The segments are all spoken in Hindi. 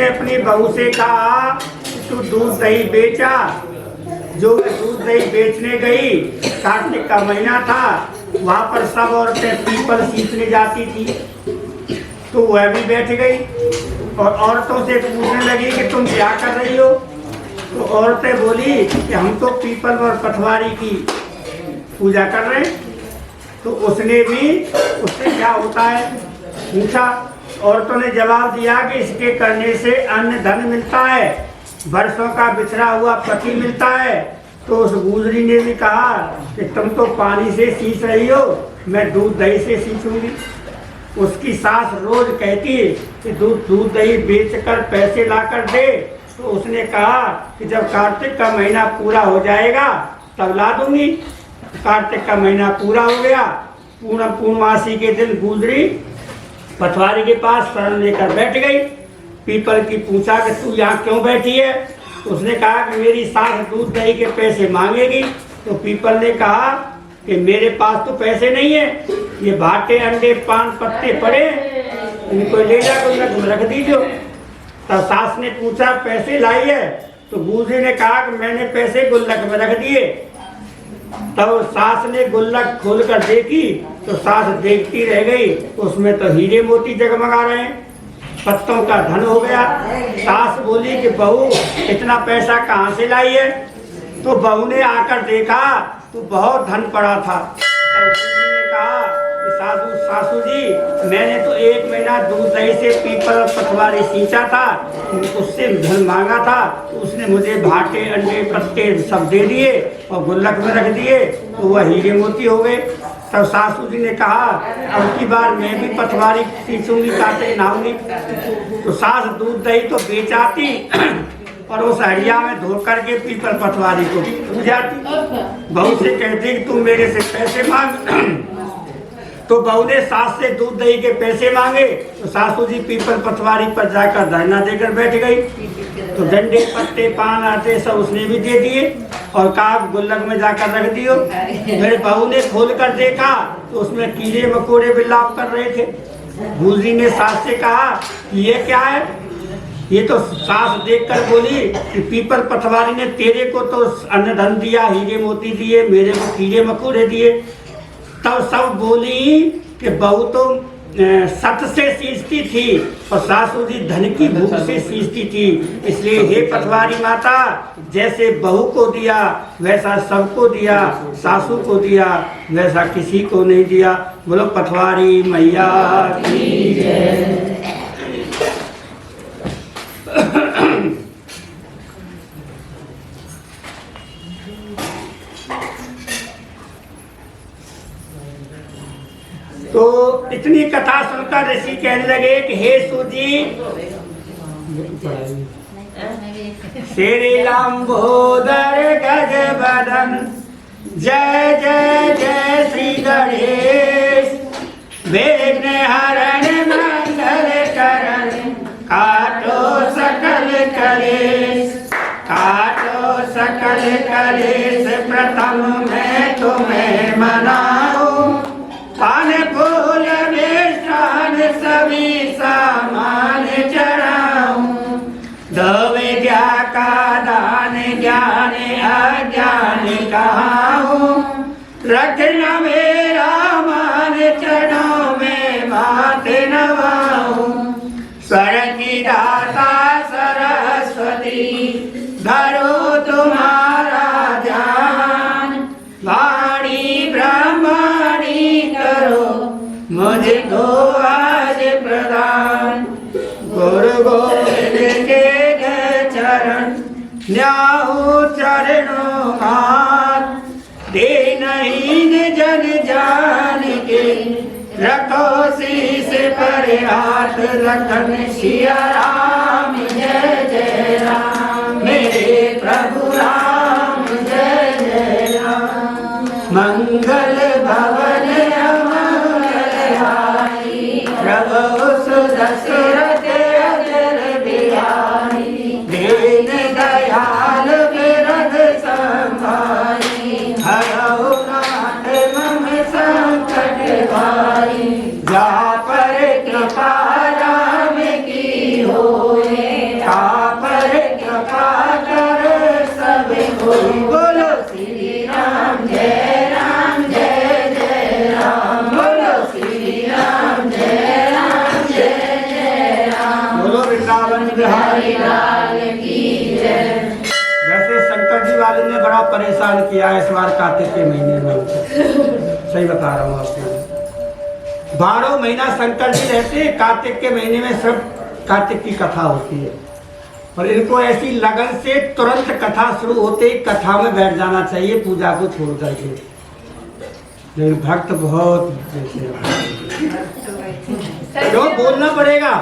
उसने अपनी बहू से कहा तू दूध दही बेचा। जो दूध दही बेचने गई, कार्तिक का महीना था, वहाँ पर सब औरतें पीपल सींचने जाती थी, तो वह भी बैठ गई और औरतों से पूछने लगी कि तुम क्या कर रही हो। तो औरतें बोली कि हम तो पीपल और पटवारी की पूजा कर रहे हैं। तो उसने भी उससे क्या होता है पूछा। औरतों ने जवाब दिया कि इसके करने से अन्न धन मिलता है, वर्षों का बिछड़ा हुआ पति मिलता है। तो उस गुजरी ने भी कहा कि तुम तो पानी से सींच रही हो, मैं दूध दही से सींचूंगी। उसकी सास रोज कहती कि दूध दही बेचकर पैसे लाकर दे। तो उसने कहा कि जब कार्तिक का महीना पूरा हो जाएगा तब ला दूंगी। कार्तिक का महीना पूरा हो गया, पूर्णमासी के दिन गुजरी पटवारी के पास शरण लेकर बैठ गई। पीपल की पूछा कि तू यहाँ क्यों बैठी है। उसने कहा कि मेरी सास दूध दही के पैसे मांगेगी। तो पीपल ने कहा कि मेरे पास तो पैसे नहीं है, ये भाटे अंडे पान पत्ते पड़े, इनको ले जाकर रख दीजिए। तब सास ने पूछा पैसे लाई है। तो गुजरी ने कहा कि मैंने पैसे गुल्लक में रख दिए। तब सास ने गुल्लक खोलकर देखी तो सास देखती रह गई, उसमें तो हीरे मोती जगमगा रहे हैं, पत्तों का धन हो गया। सास बोली कि बहू इतना पैसा कहाँ से लाई है। तो बहू ने आकर देखा तो बहुत धन पड़ा था। तो गुजरी ने कहा कि सासू जी मैंने तो 1 महीना दूध दही से पीपल पटवारी सींचा था, उससे धन मांगा था, तो उसने मुझे भाटे अंडे पत्ते सब दे दिए और गुल्लक में रख दिए, तो वह हीरे मोती हो गए। तब सासू जी ने कहा अब की बार मैं भी पटवारी सींचूंगी, काटे नहाऊंगी। तो सास दूध दही तो बेचाती और उस हड़िया में धो करके पीपल पटवारी को पूजाती। बहू से कहती कि तुम मेरे से पैसे मांग। तो बहू ने सास से दूध दही के पैसे मांगे। तो सासू जी पीपल पटवारी पर जाकर धरना देकर बैठ गई। तो डंडे पत्ते पान आटे सब उसने भी दे दिए और कहा गुल्लक में जाकर रख दियो। मेरे बहू ने खोल कर देखा तो उसमें कीड़े मकोड़े बिलाप कर रहे थे। गुजरी ने सास से कहा ये क्या है। ये तो सास देखकर बोली कि पीपल पटवारी ने तेरे को तो अन्न धन दिया, हीरे मोती दिए, मेरे को कीड़े मकोड़े दिए। तब सब बोली कि बहू तो सत से सींचती थी और सासू जी धन की भूख से सींचती थी, इसलिए हे पटवारी माता जैसे बहू को दिया वैसा सबको दिया, सासू को दिया वैसा किसी को नहीं दिया। बोलो पटवारी मैया की जय। तो इतनी कथा सुनकर ऋषि कहने लगे कि हे सूजी श्री लंबोदर गज बदन जय जय जय श्री गणेश विघ्न हरण मंगल करण काटो सकल कलेश, काटो सकल कलेश प्रथम मैं तुम्हें मनाऊं, पान फूल मिष्ठान सभी सामान चढ़ाऊं, दो विद्या का दान ज्ञान अज्ञान कहाऊं, रखना मेरा मान चरणों में माथ नवाऊं, स्वर की दाता सरस्वती धरो तुम्हारा ध्यान, वाणी ब्रह्मणी करो मुझको आज प्रदान, गुरु गोविंद के चरण न्याहु चरणों हाथ, दीनहीन जन जान के रखो शीस पर हाथ, लखन सिया राम जय जय राम, मेरे प्रभु राम जय जय राम, मंगल भवन अमंगलहारी, प्रभु सुदशरथ अजर बिहारी, दीन दयाल बिरध संभारी, हरौ नाथ मम संकट भारी, जा पर कृपा राम की होए, लिया इस बार कार्तिक के महीने में। सही बता रहा हूँ आपको, 12 महीना शंकर जी रहते, कार्तिक के महीने में सब कार्तिक की कथा होती है। और इनको ऐसी लगन से तुरंत कथा शुरू होते ही कथा में बैठ जाना चाहिए, पूजा को छोड़ करके। लेकिन भक्त बहुत क्यों बोलना पड़ेगा,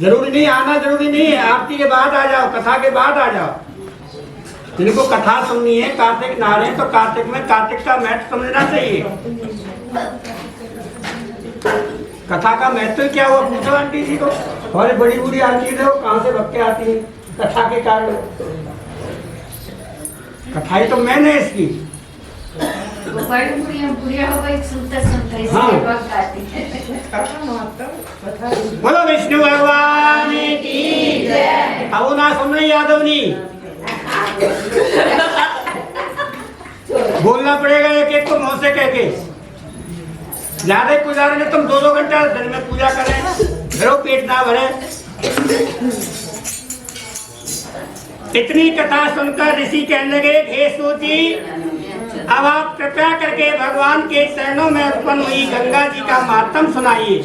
जरूरी नहीं आना, जरूरी नहीं है, आरती के बाद आ जाओ, कथा के बाद आ जाओ। जिनको कथा सुननी है, कार्तिक नहा रहे हैं तो कार्तिक में कार्तिक का महत्व समझना चाहिए। कथा का महत्व क्या हुआ, पूछो आंटी जी को। और बड़ी बूढ़ी आंटी है, कहाँ से भक्के आती है कथा के कारण। कथा ही तो मैंने इसकी बोलो विष्णु भगवान की जय। अब ना सुन रही यादवनी, बोलना पड़ेगा एक एक को मुंह से कह के। ज्यादा गुजारे ने तुम 2-2 घंटा दिन में पूजा करें, घरों पेट ना भरे। इतनी कथा सुनकर ऋषि कहने लगे, हे सूची, अब आप कृपया करके भगवान के चरणों में उत्पन्न हुई गंगा जी का महात्म सुनाइए।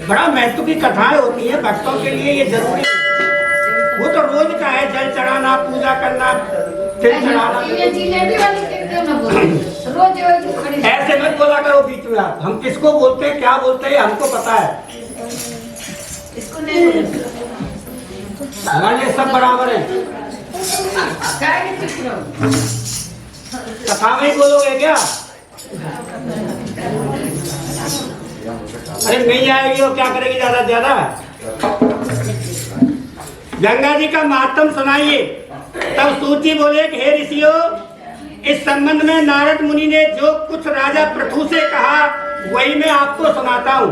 बड़ा महत्व की कथाएं होती है भक्तों के लिए, ये जरूरी है। वो तो रोज का है, जल चढ़ाना, पूजा करना, तिल चढ़ाना। ऐसे मत बोला करो बीच में आप। हम किसको बोलते हैं, क्या बोलते हैं, हमको पता है। हमारे लिए सब बराबर है। कथा में ही बोलोगे क्या? अरे नहीं आएगी और क्या करेगी ज्यादा से ज्यादा। गंगा जी का महात्म सुनाइए। तब सूची बोले कि हे ऋषियों, इस संबंध में नारद मुनि ने जो कुछ राजा पृथु से कहा वही मैं आपको सुनाता हूँ।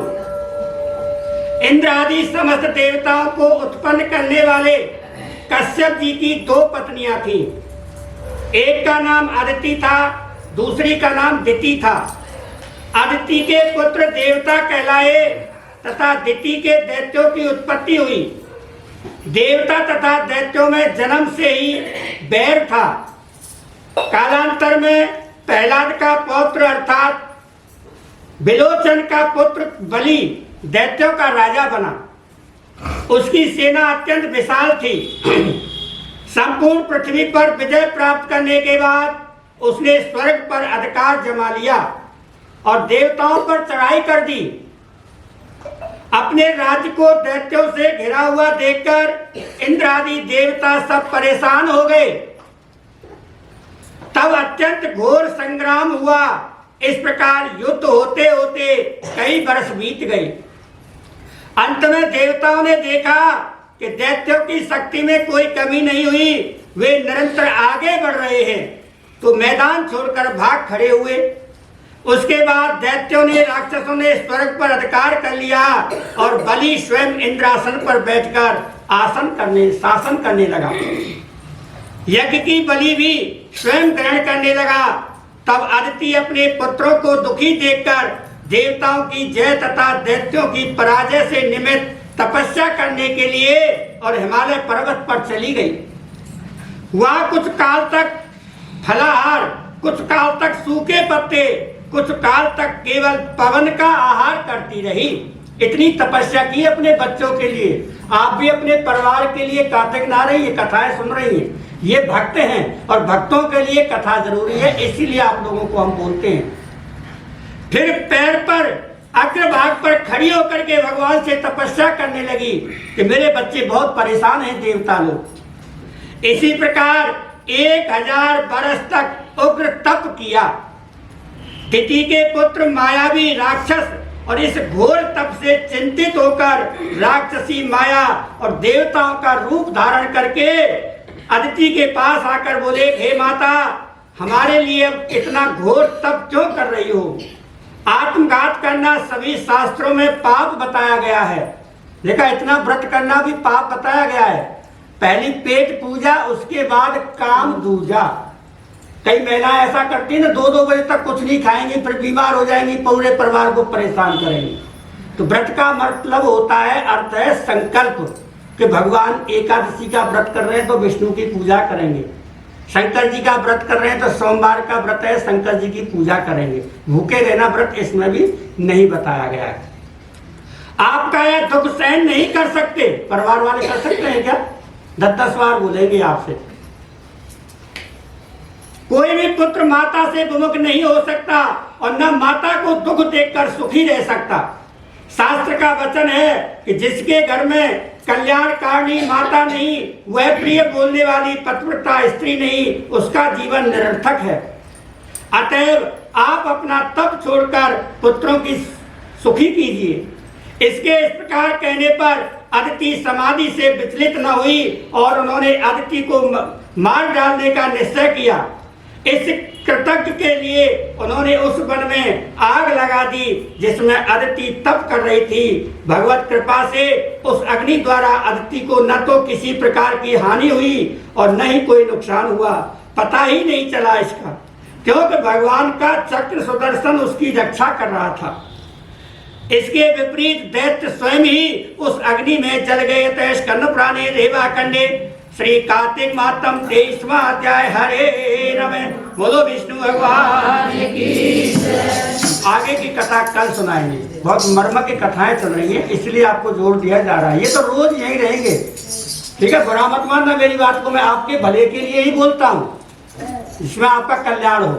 इंद्र आदि समस्त देवताओं को उत्पन्न करने वाले कश्यप जी की 2 पत्नियां थीं। एक का नाम अदिति था, दूसरी का नाम दिति था। अदिति के पुत्र देवता कहलाए तथा दिति के दैत्यों की उत्पत्ति हुई। देवता तथा दैत्यों में जन्म से ही बैर था। कालांतर में प्रहलाद का पौत्र अर्थात विलोचन का पुत्र बलि दैत्यों का राजा बना। उसकी सेना अत्यंत विशाल थी। संपूर्ण पृथ्वी पर विजय प्राप्त करने के बाद उसने स्वर्ग पर अधिकार जमा लिया और देवताओं पर चढ़ाई कर दी। अपने राज्य को दैत्यों से घिरा हुआ देखकर इंद्र आदि देवता सब परेशान हो गए। तब अत्यंत घोर संग्राम हुआ। इस प्रकार युद्ध होते होते कई वर्ष बीत गए। अंत में देवताओं ने देखा कि दैत्यों की शक्ति में कोई कमी नहीं हुई, वे निरंतर आगे बढ़ रहे हैं, तो मैदान छोड़कर भाग खड़े हुए। उसके बाद दैत्यों ने, राक्षसों ने स्वर्ग पर अधिकार कर लिया और बलि स्वयं इंद्रासन पर बैठकर शासन करने लगा। यज्ञ की बलि भी स्वयं ग्रहण करने लगा। तब अदिति अपने पुत्रों को दुखी देखकर देवताओं की जय तथा दैत्यों की पराजय से निमित्त तपस्या करने के लिए और हिमालय पर्वत पर चली गई। वहां कुछ काल तक फलाहार, कुछ काल तक सूखे पत्ते, कुछ काल तक केवल पवन का आहार करती रही। इतनी तपस्या की अपने बच्चों के लिए। आप भी अपने परिवार के लिए कार्तिक नहा रही है, कथाएं सुन रही हैं। ये भक्त हैं और भक्तों के लिए कथा जरूरी है, इसीलिए आप लोगों को हम बोलते हैं। फिर पैर पर अग्रभाग पर खड़ी होकर के भगवान से तपस्या करने लगी कि मेरे बच्चे बहुत परेशान हैं देवता लोग। इसी प्रकार 1000 बरस तक उग्र तप किया। दिति के पुत्र मायावी राक्षस और इस घोर तप से चिंतित होकर राक्षसी माया और देवताओं का रूप धारण करके अदिति के पास आकर बोले, हे माता, हमारे लिए अब इतना घोर तप क्यों कर रही हो? आत्मघात करना सभी शास्त्रों में पाप बताया गया है। देखा, इतना व्रत करना भी पाप बताया गया है। पहली पेट पूजा, उसके बाद काम दूजा। कई महिलाएं ऐसा करती है ना, 2-2 बजे तक कुछ नहीं खाएंगी, फिर बीमार हो जाएंगी, पूरे परिवार को परेशान करेंगी। तो व्रत का मतलब होता है, अर्थ है संकल्प कि भगवान एकादशी का व्रत कर रहे हैं तो विष्णु की पूजा करेंगे। शंकर जी का व्रत कर रहे हैं तो सोमवार का व्रत है, शंकर जी की पूजा करेंगे। भूखे रहना व्रत इसमें भी नहीं बताया गया है। आपका यह दुख सहन नहीं कर सकते, परिवार वाले कर सकते हैं क्या? 10-10 बार बोलेंगे आपसे। कोई भी पुत्र माता से विमुख नहीं हो सकता और न माता को दुख देखकर सुखी रह सकता। शास्त्र का वचन है कि जिसके घर में कल्याणकारिणी माता नहीं, वह प्रिय बोलने वाली पतिव्रता स्त्री नहीं, उसका जीवन निरर्थक है। अतएव आप अपना तप छोड़कर पुत्रों की सुखी कीजिए। इसके इस प्रकार कहने पर अदिति समाधि से विचलित न हुई और उन्होंने अदिति को मार डालने का निश्चय किया। इस कृतज्ञ के लिए उन्होंने उस वन में आग लगा दी जिसमें अदिति तप कर रही थी। भगवत कृपा से उस अग्नि द्वारा अदिति को न तो किसी प्रकार की हानि हुई और न ही कोई नुकसान हुआ, पता ही नहीं चला इसका, क्योंकि भगवान का चक्र सुदर्शन उसकी रक्षा कर रहा था। इसके विपरीत दैत्य स्वयं ही उस अग्नि में जल गए। तय स्कंद पुराणे देवाखंडे श्री कार्तिक मातम 23वां अध्याय। हरे नमः। बोलो विष्णु भगवान की। आगे की कथा कल सुनाएंगे। बहुत मर्म की कथाएं चल रही हैं, इसलिए आपको जोर दिया जा रहा है। ये तो रोज यही रहेंगे, ठीक है? बुरा मत मानना मेरी बात को, मैं आपके भले के लिए ही बोलता हूँ, इसमें आपका कल्याण हो।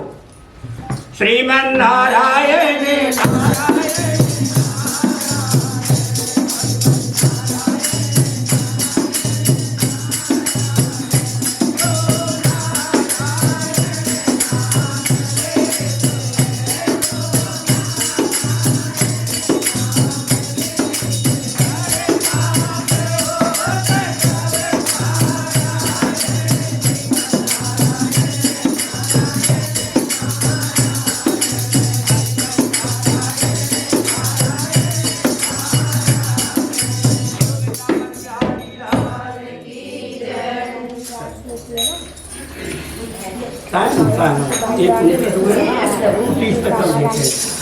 श्रीमन नारायण नारायण। एक 29 तक